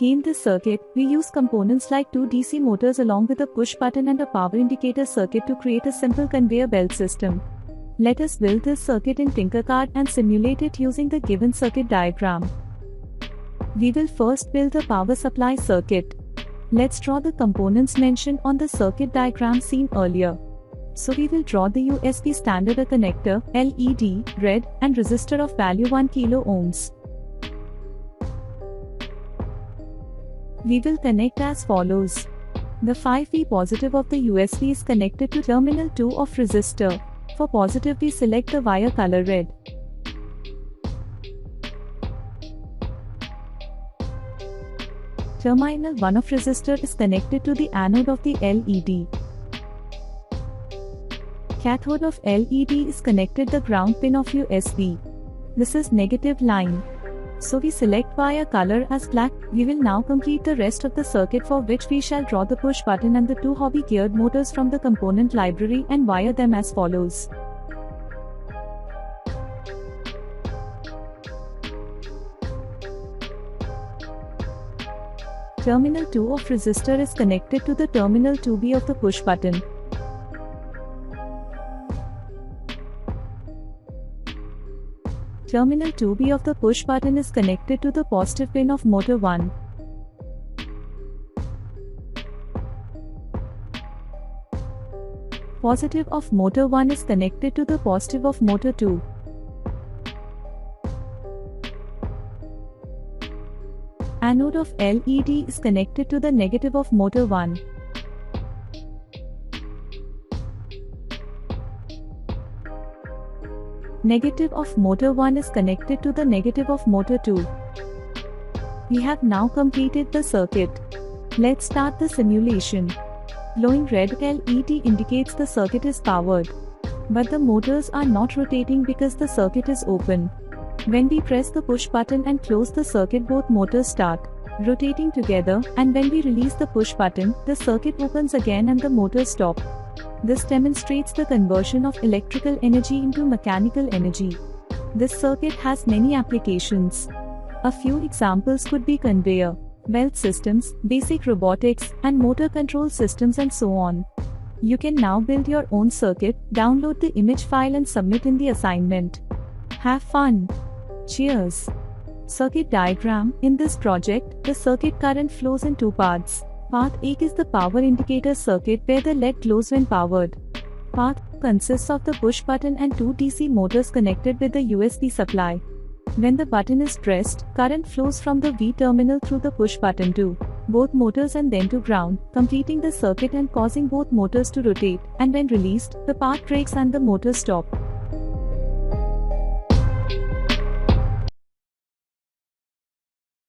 game this circuit, we use components like two DC motors along with a push button and a power indicator circuit to create a simple conveyor belt system. Let us build this circuit in Tinkercad and simulate it using the given circuit diagram. We will first build the power supply circuit. Let's draw the components mentioned on the circuit diagram seen earlier. So we will draw the USB standard a connector, LED, red, and resistor of value 1 kilo ohms. We will connect as follows. The 5V positive of the USB is connected to terminal 2 of resistor. For positive we select the wire color red. Terminal 1 of resistor is connected to the anode of the LED. Cathode of LED is connected the ground pin of USB. This is negative line. So we select wire color as black. We will now complete the rest of the circuit, for which we shall draw the push button and the two hobby geared motors from the component library and wire them as follows. Terminal 2 of resistor is connected to the terminal 2B of the push button. Terminal 2B of the push button is connected to the positive pin of motor 1. Positive of motor 1 is connected to the positive of motor 2. Anode of LED is connected to the negative of motor 1. Negative of motor 1 is connected to the negative of motor 2. We have now completed the circuit. Let's start the simulation. Glowing red LED indicates the circuit is powered. But the motors are not rotating because the circuit is open. When we press the push button and close the circuit, both motors start rotating together, and when we release the push button, the circuit opens again and the motors stop. This demonstrates the conversion of electrical energy into mechanical energy. This circuit has many applications. A few examples could be conveyor belt systems, basic robotics, and motor control systems, and so on. You can now build your own circuit, download the image file and submit in the assignment. Have fun! Cheers! Circuit diagram. In this project, the circuit current flows in two parts. Part A is the power indicator circuit where the LED glows when powered. Part B consists of the push button and two DC motors connected with the USB supply. When the button is pressed, current flows from the V terminal through the push button to both motors and then to ground, completing the circuit and causing both motors to rotate, and when released, the part breaks and the motors stop.